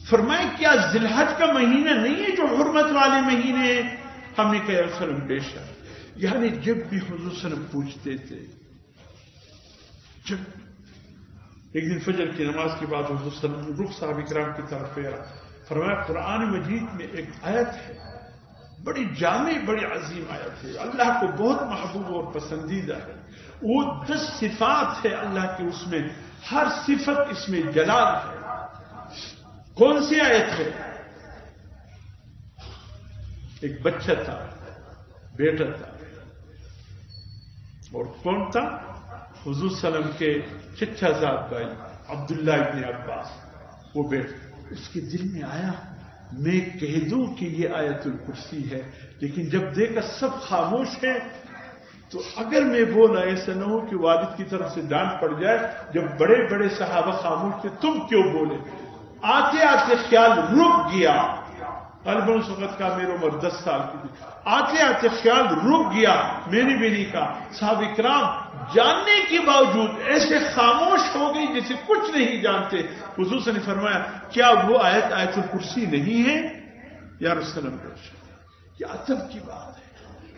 فرمایا کیا ذی الحج کا مہینہ نہیں ہے جو حرمت والے مہینے ہیں؟ ہم نے کہا یا رسول اللہ بے شک. یعنی جب بھی حضور صلی اللہ علیہ وسلم پوچھتے تھے، جب ایک دن فجر کی نماز کے بعد حضور صلی اللہ علیہ وسلم رخ صحابہ کرام کی طرف پھیرا، فرمایا قرآن مجید میں ایک آیت ہے، بڑی جامع بڑی عظیم آیت ہے، اللہ کو بہت محبوب اور پسندیدہ ہے. وہ 10 صفات ہے اللہ کے، اس میں ہر صفت اس میں جلال ہے. کون سی آیت ہے؟ ایک بچہ تھا، بیٹا تھا، اور کون تھا؟ حضور صلی اللہ علیہ وسلم کے چچا زاد بھائی عبداللہ ابن عباس. وہ بیٹا، اس کے دل میں آیا میں کہہ دوں کہ یہ آیت الکرسی ہے، لیکن جب دیکھا سب خاموش ہیں تو اگر میں بولا ایسا نہ ہو کہ والد کی طرف سے ڈانٹ پڑ جائے، جب بڑے بڑے صحابہ خاموش تھے تم کیوں بولے؟ آتے آتے خیال رک گیا. غالباً اس وقت کا میری عمر 10 سال کی تھی. آتے آتے خیال رک گیا، میں نے بھی نہیں کہا. صحابہ کرام جاننے کے باوجود ایسے خاموش ہو گئی جیسے کچھ نہیں جانتے. حضور صلی اللہ علیہ وسلم نے فرمایا کیا وہ آیت آیت الکرسی نہیں ہے؟ یا رسول اللہ. یہ ادب کی بات ہے.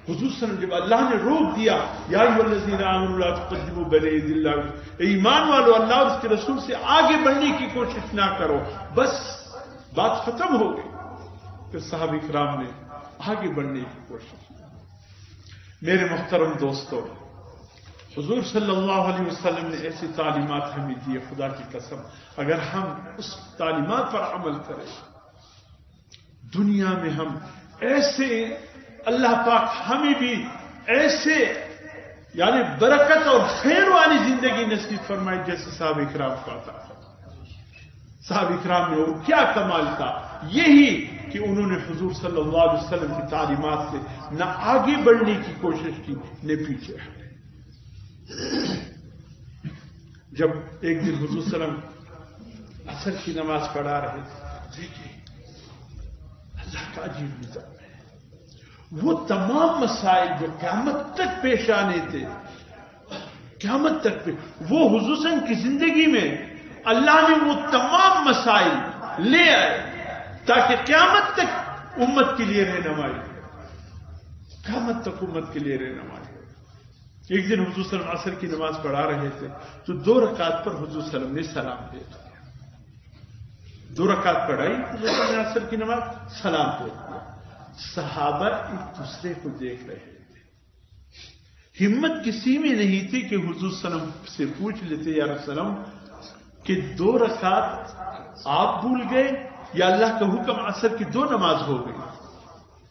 حضور صلی اللہ علیہ وسلم جب اللہ نے روک دیا یا ایھا الذین آمنوا لا تقدموا بین یدی اللہ، ایمان والو اللہ اور اس کے رسول سے آگے بڑھنے کی کوشش نہ کرو، بس بات ختم ہو گئی. پھر صحابہ کرام نے آگے بڑھنے کی کوشش کی. میرے محترم دوستو، حضور صلی اللہ علیہ وسلم نے ایسی تعلیمات ہمیں دی، خدا کی قسم اگر ہم اس تعلیمات پر عمل کریں، دنیا میں ہم ایسے اللہ پاک ہمیں بھی ایسے یعنی برکت اور خیر والی زندگی نصیب فرمائے جیسے صحابہ کرام کو عطا فرمائے. صحابہ کرام نے وہ کیا کمال تھا، یہی کہ انہوں نے حضور صلی اللہ علیہ وسلم کی تعلیمات سے نہ آگے بڑھنے کی کوشش کی نہ پیچھے ہٹے. جب ایک دن حضور صلی اللہ علیہ وسلم عصر کی نماز پڑھا رہے تھے، دیکھیے اللہ کا عجیب نظام ہے. وہ تمام مسائل جو قیامت تک پیش آنے تھے، قیامت تک پہ وہ حضور صلی اللہ علیہ وسلم کی زندگی میں اللہ نے وہ تمام مسائل لے آئے. تاکہ قیامت تک امت کے لیے رہنمائی، قیامت تک امت کے لیے رہنمائی۔ ایک دن حضور صلی اللہ علیہ وسلم عصر کی نماز پڑھا رہے تھے تو 2 رکعت پر حضور صلی اللہ علیہ وسلم نے سلام دے دیا۔ 2 رکعت پڑھائی حضور صلی اللہ علیہ وسلم نے عصر کی نماز، سلام دے دیا۔ صحابہ ایک دوسرے کو دیکھ رہے تھے، ہمت کسی میں نہیں تھی کہ حضور صلی اللہ علیہ وسلم سے پوچھ لیتے یا رسول اللہ کہ 2 رکعت آپ بھول گئے یا اللہ کا حکم عصر کی 2 نماز ہو گئی۔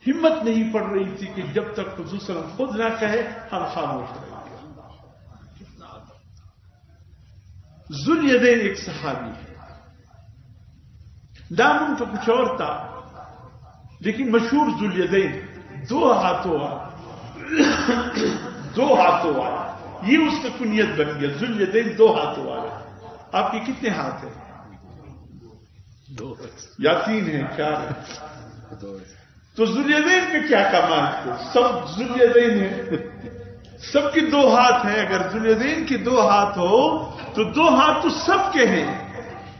ہمت نہیں پڑ رہی تھی کہ جب تک حضور صلی اللہ علیہ وسلم خود نہ کہے ہم خاموش رہیں گے۔ ذوالیدین ایک صحابی ہے، نام ان کا کچھ اور تھا لیکن مشہور ذوالیدین، 2 ہاتھوں والا، 2 ہاتھوں والا، یہ اس کا کنیت بن گیا، ذوالیدین 2 ہاتھوں والا۔ آپ کے کتنے ہاتھ ہیں؟ 2 یا 3 ہیں، 4 ہیں؟ تو ذوالیدین کا کیا کمال تھے؟ سب ذوالیدین ہیں، سب کے 2 ہاتھ ہیں۔ اگر ذوالیدین کے 2 ہاتھ ہو تو 2 ہاتھ تو سب کے ہیں۔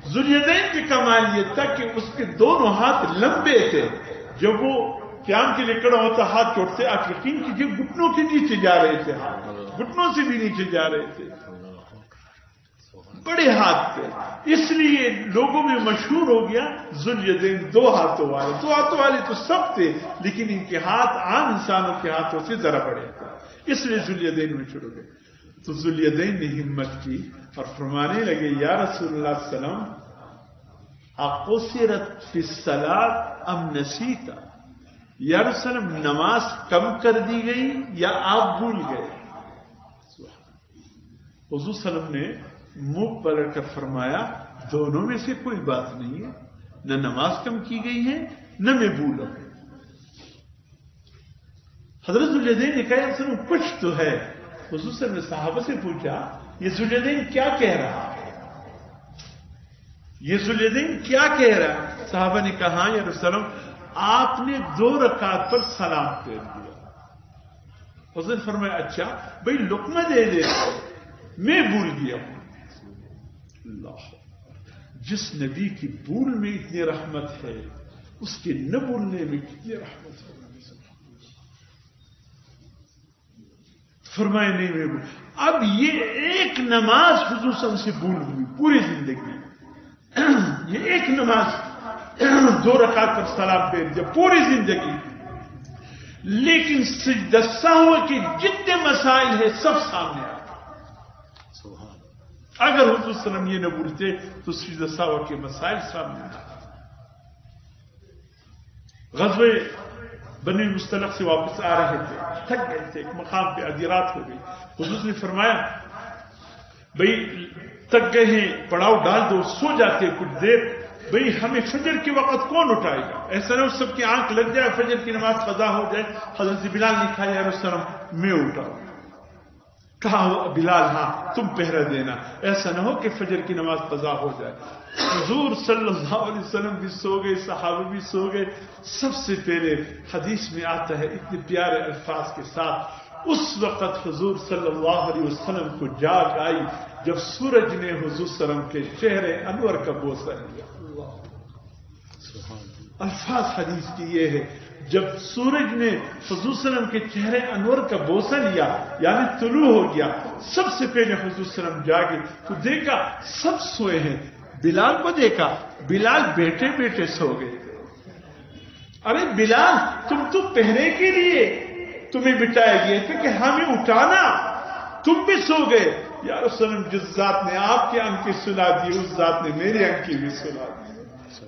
ذوالیدین کا کمال یہ تھا کہ اس کے دونوں ہاتھ لمبے تھے، جب وہ قیام کے لیے کھڑا ہوتا ہاتھ چھوڑتے، آپ یقین کیجیے گھٹنوں کے نیچے جا رہے تھے، گھٹنوں سے بھی نیچے جا رہے تھے، بڑے ہاتھ تھے۔ اس لیے لوگوں میں مشہور ہو گیا ذوالیدین 2 ہاتھوں والے۔ 2 ہاتھوں والے تو سب تھے لیکن ان کے ہاتھ عام انسانوں کے ہاتھوں سے ذرا بڑے تھے، اس لیے ذوالیدین میں شروع ہوئے۔ تو ذوالیدین نے ہمت کی اور فرمانے لگے یا رسول اللہ صلی اللہ علیہ وسلم اقصرت فی الصلاۃ ام نسیت؟ یا رسول اللہ نماز کم کر دی گئی یا آپ بھول گئے؟ حضور صلی اللہ علیہ وسلم نے منہ پلٹ کر فرمایا دونوں میں سے کوئی بات نہیں ہے، نہ نماز کم کی گئی ہے نہ میں بھولا ہوں۔ حضرت ذوالیدین نے کہا اصل کچھ تو ہے۔ حضور صلی اللہ علیہ وسلم نے صحابہ سے پوچھا یہ ذوالیدین کیا کہہ رہا ہے، یہ ذوالیدین کیا کہہ رہا ہے؟ صحابہ نے کہا یا رسول اللہ آپ نے 2 رکعت پر سلام پھیر دیا۔ حضور نے فرمایا اچھا بھائی لقمہ دے دے، میں بھول گیا ہوں۔ اللہ، جس نبی کی بھول میں اتنی رحمت ہے اس کے نہ بھولنے میں کتنی رحمت ہے۔ فرمائے نہیں میں بھول۔ اب یہ ایک نماز حضور صلی اللہ علیہ وسلم سے بھول ہوئی پوری زندگی، یہ ایک نماز 2 رکعت پر سلام پھیر دیا پوری زندگی، لیکن سجدہ سہو کے جتنے مسائل ہیں سب سامنے آئے۔ اگر حضور صلی اللہ علیہ وسلم یہ نہ بھولتے تو سجدہ سہو کے مسائل سامنے آئے۔ غزوہ بنی مستلق سے واپس آ رہے تھے، تھک گئے تھے، ایک مقام پہ آدھی رات ہو گئی۔ حضور نے فرمایا بھئی تک گئے ہیں، پڑاؤ ڈال دو، سو جاتے کچھ دیر، بھئی ہمیں فجر کے وقت کون اٹھائے گا؟ ایسا نہ سب کی آنکھ لگ جائے، فجر کی نماز قضا ہو جائے۔ حضرت بلال نے کہا یا رسول اللہ میں اٹھاؤں۔ کہا بلال ہاں تم پہرا دینا، ایسا نہ ہو کہ فجر کی نماز قضا ہو جائے۔ حضور صلی اللہ علیہ وسلم بھی سو گئے، صحابہ بھی سو گئے۔ سب سے پہلے حدیث میں آتا ہے اتنے پیارے الفاظ کے ساتھ، اس وقت حضور صلی اللہ علیہ وسلم کو جاگ آئی جب سورج نے حضور صلی اللہ علیہ وسلم کے چہرے انور کا بوسہ لیا۔ الفاظ حدیث کی یہ ہے جب سورج نے حضور صلی اللہ علیہ وسلم کے چہرے انور کا بوسہ لیا یعنی طلوع ہو گیا، سب سے پہلے حضور صلی اللہ علیہ وسلم جاگے تو دیکھا سب سوئے ہیں، بلال کو دیکھا، بلال بیٹھے بیٹھے سو گئے۔ ارے بلال تم تو پہرے کے لیے تمہیں بٹھایا گیا تھا کہ ہمیں اٹھانا، تم بھی سو گئے۔ یا رسول اللہ جس ذات نے آپ کے انکیں سلا دی اس ذات نے میرے انکیں بھی سلا دی۔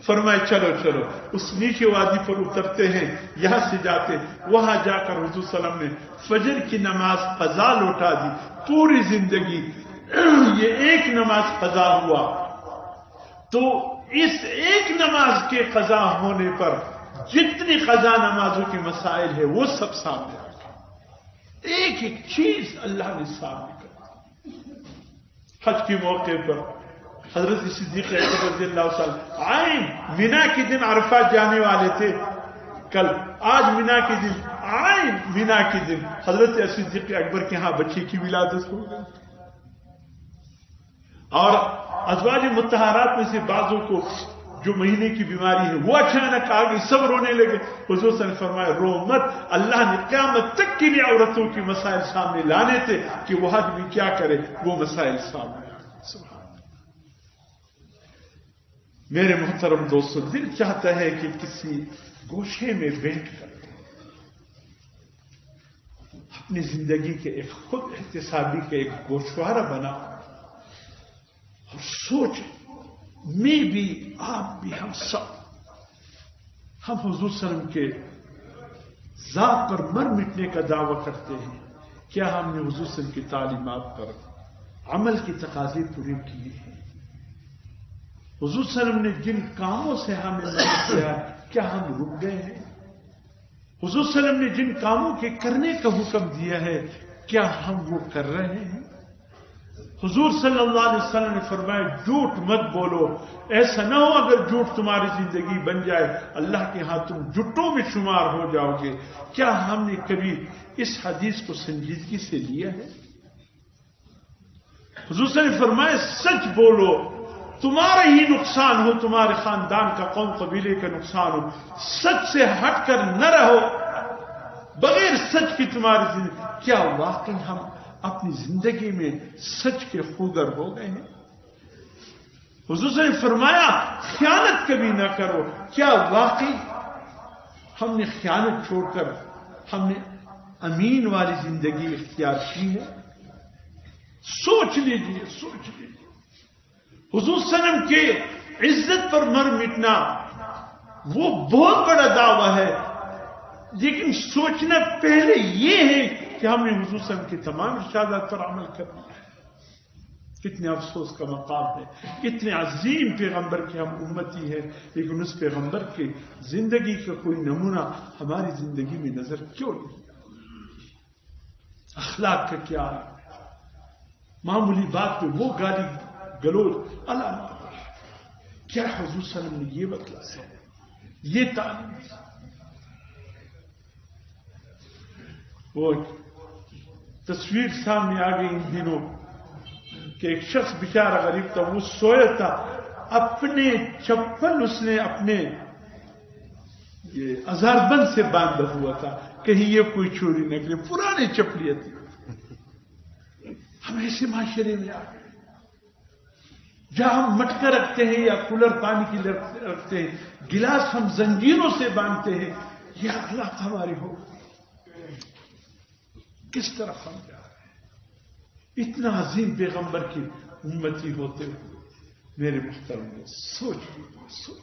فرمائے چلو چلو اس نیچے وادی پر اترتے ہیں، یہاں سے جاتے، وہاں جا کر حضور صلی اللہ علیہ وسلم نے فجر کی نماز قضا لوٹا دی۔ پوری زندگی یہ ایک نماز قضا ہوا تو اس ایک نماز کے قضا ہونے پر جتنی قضا نمازوں کے مسائل ہیں وہ سب سامنے آ گئے، ایک ایک چیز اللہ نے سامنے کر دی۔ حج کے موقع پر حضرت صدیق اکبر رضی اللہ تعالی عین مینا کے دن عرفات جانے والے تھے، کل آج مینا کے دن، عین مینا کے دن حضرت صدیق اکبر کے ہاں بچے کی ولادت ہو گئی، اور ازواج مطہرات میں سے بعضوں کو جو مہینے کی بیماری ہے وہ اچانک آ گئی، سب رونے لگے. حضور صلی اللہ علیہ وسلم فرمایا رو مت، اللہ نے قیامت تک کے لیے عورتوں کی مسائل سامنے لانے تھے کہ وہ آدمی کیا کرے، وہ مسائل سامنے آئے. سبحان اللہ. میرے محترم دوستو، دل چاہتا ہے کہ کسی گوشے میں بیٹھ کر اپنی زندگی کے ایک خود احتسابی کا ایک گوشوارہ بنا اور سوچ، میں بھی، آپ بھی، ہم سب، ہم حضور صلی اللہ علیہ وسلم کے ذات پر مر مٹنے کا دعویٰ کرتے ہیں. کیا ہم نے حضور صلی اللہ علیہ وسلم کی تعلیمات پر عمل کی تقاضے پورے کیے ہیں؟ حضور صلی اللہ علیہ وسلم نے جن کاموں سے ہمیں منع کیا، کیا ہم رک گئے ہیں؟ حضور صلی اللہ علیہ وسلم نے جن کاموں کے کرنے کا حکم دیا ہے، کیا ہم وہ کر رہے ہیں؟ حضور صلی اللہ علیہ وسلم نے فرمایا جھوٹ مت بولو، ایسا نہ ہو اگر جھوٹ تمہاری زندگی بن جائے اللہ کے ہاں تم جھوٹوں میں شمار ہو جاؤ گے. کیا ہم نے کبھی اس حدیث کو سنجیدگی سے لیا ہے؟ حضور صلی اللہ علیہ وسلم نے فرمایا سچ بولو، تمہارا ہی نقصان ہو، تمہارے خاندان کا، قوم قبیلے کا نقصان ہو. سچ سے ہٹ کر نہ رہو، بغیر سچ کی تمہاری زندگی. کیا واقعی ہم اپنی زندگی میں سچ کے خوگر ہو گئے ہیں؟ حضور صلی اللہ علیہ وسلم نے فرمایا خیانت کبھی نہ کرو. کیا واقعی ہم نے خیانت چھوڑ کر ہم نے امین والی زندگی اختیار کی ہے؟ سوچ لیجیے، سوچ لیجیے. حضور صلی اللہ علیہ وسلم کے عزت پر مر مٹنا وہ بہت بڑا دعویٰ ہے، لیکن سوچنا پہلے یہ ہے کہ ہم نے حضور صلی اللہ علیہ وسلم کی تمام ارشادات پر عمل کرنا ہے. کتنے افسوس کا مقام ہے، اتنے عظیم پیغمبر کی ہم امتی ہے، لیکن اس پیغمبر کی زندگی کا کوئی نمونہ ہماری زندگی میں نظر کیوں نہیں؟ اخلاق کا کیا ہے؟ معمولی بات پہ وہ گالی گلوچ اللہ. کیا حضور صلی اللہ علیہ وسلم نے یہ بتلایا ہے، یہ تعلیم؟ وہ تصویر سامنے آ گئی ان دنوں کہ ایک شخص بیچارہ غریب تھا، وہ سویا تھا، اپنے چپل اس نے اپنے یہ ازار بند سے باندھا ہوا تھا، کہیں یہ کوئی چوری نہ کرے. پرانے چپلیاں تھی. ہم ایسے معاشرے میں آ گئے جہاں ہم مٹکا رکھتے ہیں یا کولر پانی کی رکھتے ہیں، گلاس ہم زنجیروں سے باندھتے ہیں. یہ اخلاق ہماری ہو، کس طرف ہم جا رہے ہیں؟ اتنا عظیم پیغمبر کی امتی ہوتے ہوئے میرے محترم نے سوچ. حضور صلی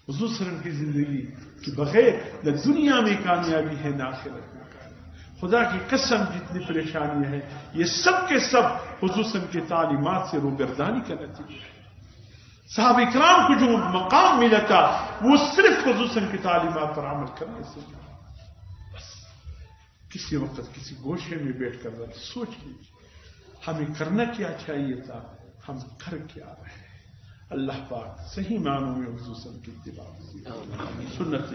اللہ علیہ وسلم کی زندگی کے بغیر نہ دنیا میں کامیابی ہے نہ آخرت میں. خدا کی قسم جتنی پریشانیاں ہیں یہ سب کے سب حضور صلی اللہ علیہ وسلم کی تعلیمات سے روگردانی کا نتیجہ ہے. صحابہ کرام کو جو مقام ملا تھا وہ صرف حضور صلی اللہ علیہ وسلم کی تعلیمات پر عمل کرنے سے ملا. بس کسی وقت کسی گوشے میں بیٹھ کر سوچ لیجیے ہمیں کرنا کیا چاہیے تھا، ہم کر کیا رہے ہیں. اللہ پاک صحیح معنوں میں حضور صلی اللہ علیہ وسلم کی اتباع سنت